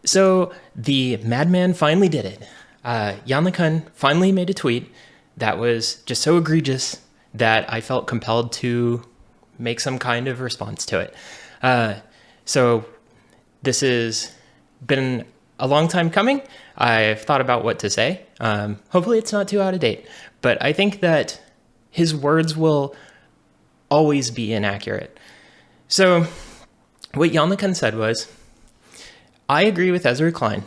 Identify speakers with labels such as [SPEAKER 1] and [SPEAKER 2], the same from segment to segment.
[SPEAKER 1] So the madman finally did it. Yann LeCun finally made a tweet that was just so egregious that I felt compelled to make some kind of response to it. So this has been a long time coming. I've thought about what to say. Hopefully it's not too out of date, but I think that his words will always be inaccurate. So what Yann LeCun said was, I agree with Ezra Klein.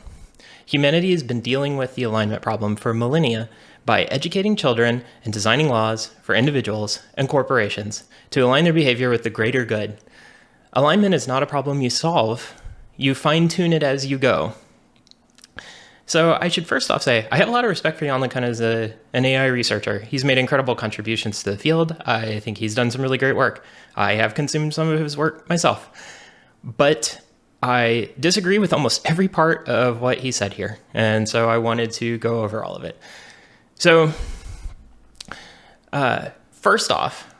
[SPEAKER 1] Humanity has been dealing with the alignment problem for millennia by educating children and designing laws for individuals and corporations to align their behavior with the greater good. Alignment is not a problem you solve, you fine-tune it as you go. So I should first off say, I have a lot of respect for Yann LeCun as an AI researcher. He's made incredible contributions to the field. I think he's done some really great work. I have consumed some of his work myself. But I disagree with almost every part of what he said here. And so I wanted to go over all of it. So first off,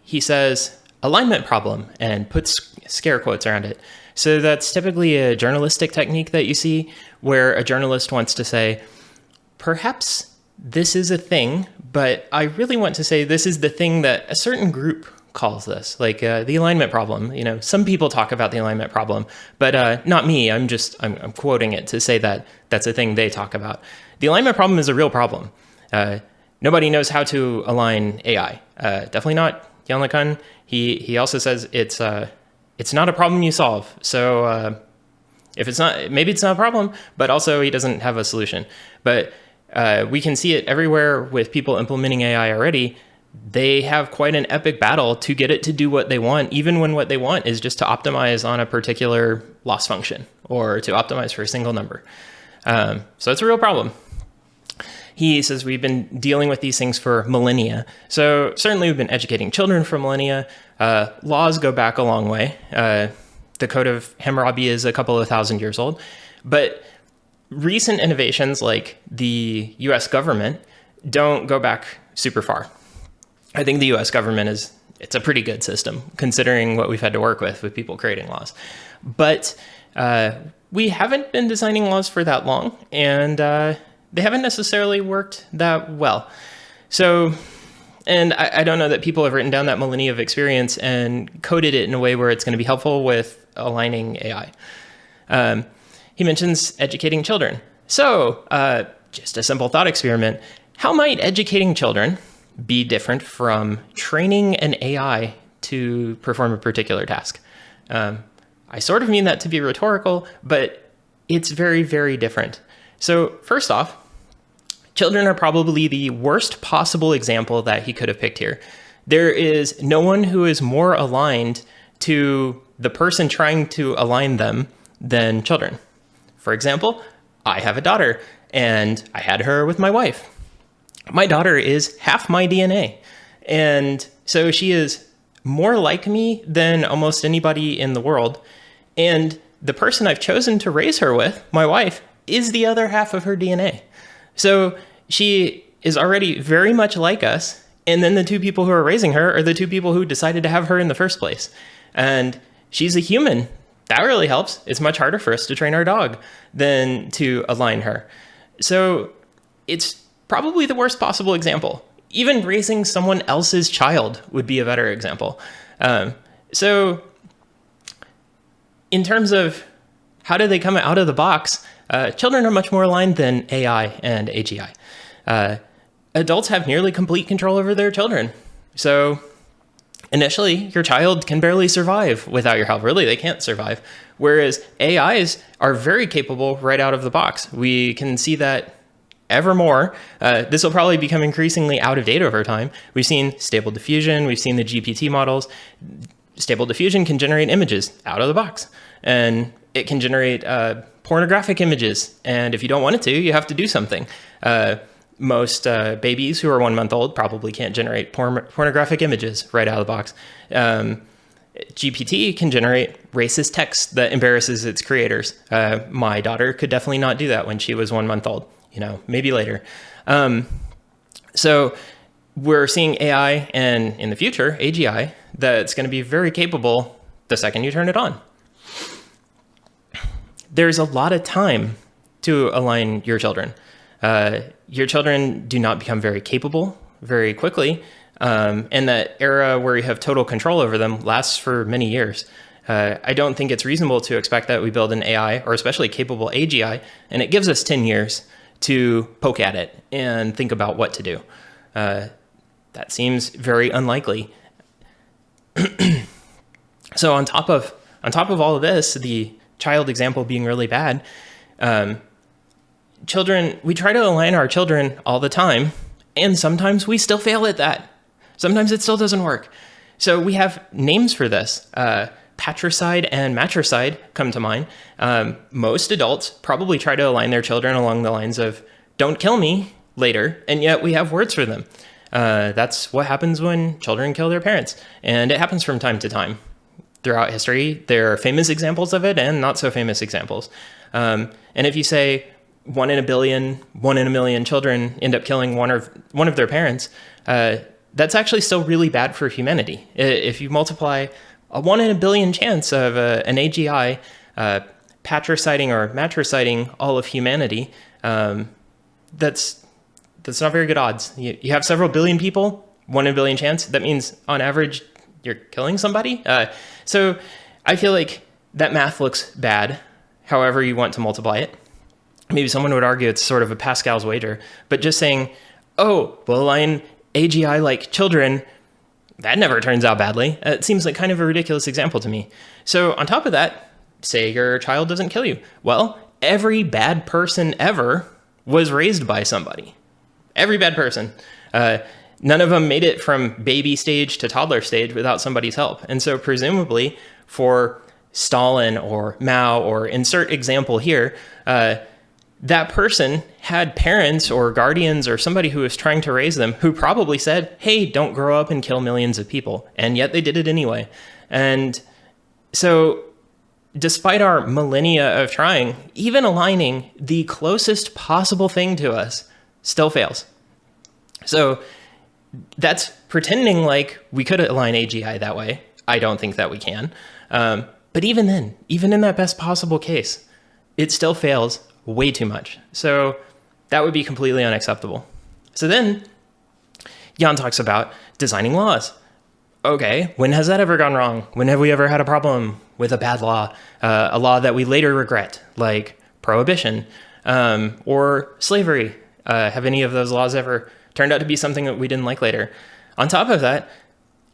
[SPEAKER 1] he says alignment problem and puts scare quotes around it. So that's typically a journalistic technique that you see where a journalist wants to say, perhaps this is a thing, but I really want to say this is the thing that a certain group calls this, like the alignment problem. You know, some people talk about the alignment problem, but not me. I'm quoting it to say that that's a thing they talk about. The alignment problem is a real problem. Nobody knows how to align AI. Definitely not Yann LeCun. He also says it's not a problem you solve. So if it's not, maybe it's not a problem, but also he doesn't have a solution. But we can see it everywhere with people implementing AI already. They have quite an epic battle to get it to do what they want, even when what they want is just to optimize on a particular loss function or to optimize for a single number. So it's a real problem. He says we've been dealing with these things for millennia. So certainly we've been educating children for millennia. Laws go back a long way. The Code of Hammurabi is a couple of thousand years old. But recent innovations like the US government don't go back super far. I think the US government it's a pretty good system considering what we've had to work with people creating laws. But we haven't been designing laws for that long, and they haven't necessarily worked that well. So, and I don't know that people have written down that millennia of experience and coded it in a way where it's going to be helpful with aligning AI. He mentions educating children. So, just a simple thought experiment. How might educating children be different from training an AI to perform a particular task? I sort of mean that to be rhetorical, but it's very, very different. So first off, children are probably the worst possible example that he could have picked here. There is no one who is more aligned to the person trying to align them than children. For example, I have a daughter, and I had her with my wife. My daughter is half my DNA. And so she is more like me than almost anybody in the world. And the person I've chosen to raise her with, my wife, is the other half of her DNA. So she is already very much like us. And then the two people who are raising her are the two people who decided to have her in the first place. And she's a human. That really helps. It's much harder for us to train our dog than to align her. So it's probably the worst possible example. Even raising someone else's child would be a better example. So in terms of how do they come out of the box, children are much more aligned than AI and AGI. Adults have nearly complete control over their children. So initially, your child can barely survive without your help. Really, they can't survive. Whereas AIs are very capable right out of the box. We can see that ever more. This will probably become increasingly out of date over time. We've seen Stable Diffusion. We've seen the GPT models. Stable Diffusion can generate images out of the box. And it can generate pornographic images. And if you don't want it to, you have to do something. Most babies who are 1 month old probably can't generate pornographic images right out of the box. GPT can generate racist text that embarrasses its creators. My daughter could definitely not do that when she was 1 month old. You know, maybe later. So we're seeing AI and in the future, AGI, that's going to be very capable the second you turn it on. there's a lot of time to align your children. Your children do not become very capable very quickly. And that era where you have total control over them lasts for many years. I don't think it's reasonable to expect that we build an AI, or especially capable AGI, and it gives us 10 years to poke at it and think about what to do. That seems very unlikely. So on top of all of this, the child example being really bad, we try to align our children all the time, and sometimes we still fail at that. Sometimes it still doesn't work. So we have names for this. Patricide and matricide come to mind. Most adults probably try to align their children along the lines of, don't kill me later, and yet we have words for them. That's what happens when children kill their parents. And it happens from time to time. Throughout history, there are famous examples of it and not so famous examples. And if you say 1 in a billion, 1 in a million children end up killing one of their parents, that's actually still really bad for humanity. If you multiply a 1 in a billion chance of an AGI patriciding or matriciding all of humanity, that's not very good odds. You have several billion people, 1 in a billion chance. That means on average, you're killing somebody. So I feel like that math looks bad, however you want to multiply it. Maybe someone would argue it's sort of a Pascal's wager, but just saying, oh, we'll align AGI like children, that never turns out badly. It seems like kind of a ridiculous example to me. So on top of that, say your child doesn't kill you. Well, every bad person ever was raised by somebody. Every bad person. None of them made it from baby stage to toddler stage without somebody's help. And so presumably for Stalin or Mao, or insert example here, that person had parents or guardians or somebody who was trying to raise them who probably said, hey, don't grow up and kill millions of people. And yet they did it anyway. And so despite our millennia of trying, even aligning the closest possible thing to us still fails. So that's pretending like we could align AGI that way. I don't think that we can. But even then, even in that best possible case, it still fails way too much. So that would be completely unacceptable. So then Yann talks about designing laws. Okay, when has that ever gone wrong? When have we ever had a problem with a bad law? A law that we later regret, like prohibition or slavery. Have any of those laws ever turned out to be something that we didn't like later? On top of that,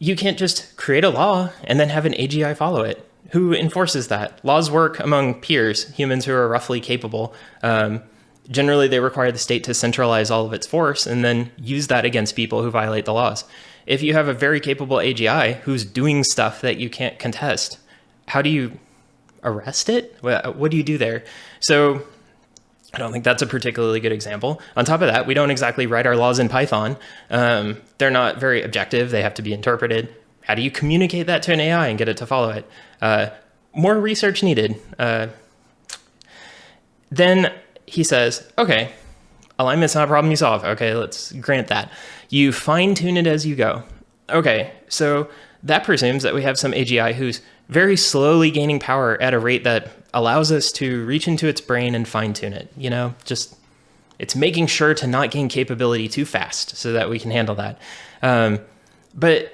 [SPEAKER 1] you can't just create a law and then have an AGI follow it. Who enforces that? Laws work among peers, humans who are roughly capable. Generally, they require the state to centralize all of its force and then use that against people who violate the laws. If you have a very capable AGI who's doing stuff that you can't contest, how do you arrest it? What do you do there? So I don't think that's a particularly good example. On top of that, we don't exactly write our laws in Python. They're not very objective. They have to be interpreted. How do you communicate that to an AI and get it to follow it? More research needed. Then he says, okay, alignment's not a problem you solve. Okay, let's grant that. You fine tune it as you go. Okay, so that presumes that we have some AGI who's very slowly gaining power at a rate that allows us to reach into its brain and fine tune it. You know, just it's making sure to not gain capability too fast so that we can handle that. But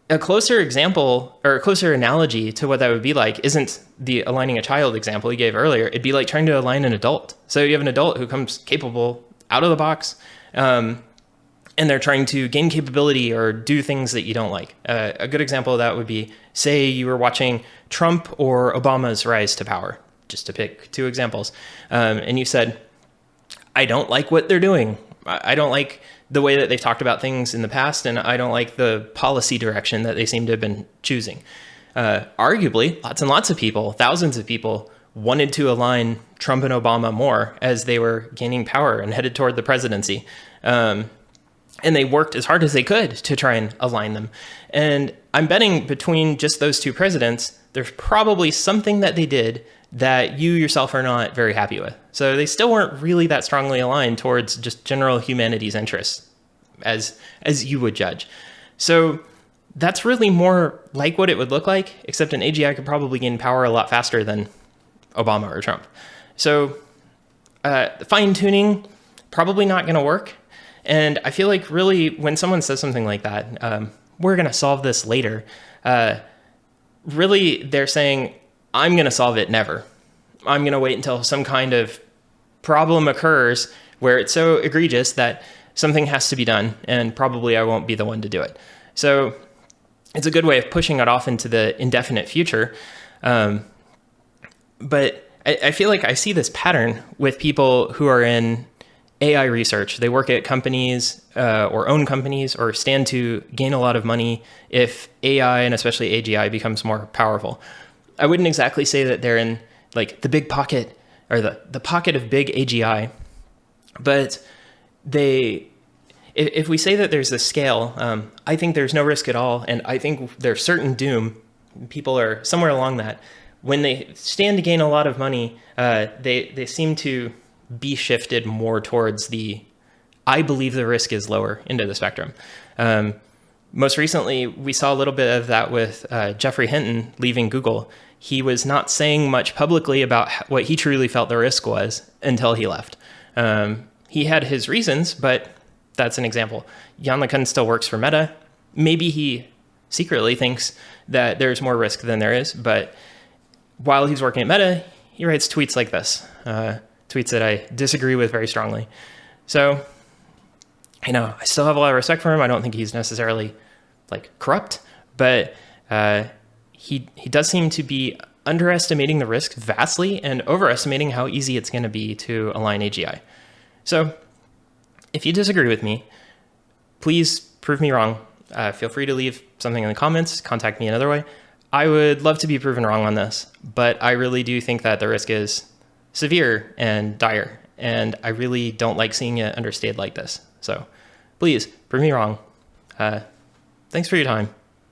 [SPEAKER 1] a closer example or a closer analogy to what that would be like isn't the aligning a child example you gave earlier. It'd be like trying to align an adult. So you have an adult who comes capable out of the box, and they're trying to gain capability or do things that you don't like. A good example of that would be, say you were watching Trump or Obama's rise to power, just to pick two examples. And you said, I don't like what they're doing. I don't like the way that they've talked about things in the past, and I don't like the policy direction that they seem to have been choosing. Arguably, lots and lots of people, thousands of people, wanted to align Trump and Obama more as they were gaining power and headed toward the presidency. And they worked as hard as they could to try and align them. And I'm betting between just those two presidents, there's probably something that they did that you yourself are not very happy with. So they still weren't really that strongly aligned towards just general humanity's interests, as you would judge. So that's really more like what it would look like, except an AGI could probably gain power a lot faster than Obama or Trump. So fine tuning, probably not going to work. And I feel like really when someone says something like that, we're going to solve this later. Really, they're saying, I'm going to solve it never. I'm going to wait until some kind of problem occurs where it's so egregious that something has to be done, and probably I won't be the one to do it. So it's a good way of pushing it off into the indefinite future. But I feel like I see this pattern with people who are in AI research. They work at companies or own companies or stand to gain a lot of money if AI and especially AGI becomes more powerful. I wouldn't exactly say that they're in like the big pocket or the pocket of big AGI, but if we say that there's a scale, I think there's no risk at all. And I think there's certain doom. People are somewhere along that. When they stand to gain a lot of money, they seem to be shifted more towards I believe the risk is lower into the spectrum. Most recently, we saw a little bit of that with Jeffrey Hinton leaving Google. He was not saying much publicly about what he truly felt the risk was until he left. He had his reasons, but that's an example. Yann LeCun still works for Meta. Maybe he secretly thinks that there's more risk than there is, but while he's working at Meta, he writes tweets like this, tweets that I disagree with very strongly. So, I still have a lot of respect for him. I don't think he's necessarily like corrupt, but he does seem to be underestimating the risk vastly and overestimating how easy it's going to be to align AGI. So if you disagree with me, please prove me wrong. Feel free to leave something in the comments, contact me another way. I would love to be proven wrong on this, but I really do think that the risk is severe and dire, and I really don't like seeing it understated like this. So please prove me wrong. Thanks for your time.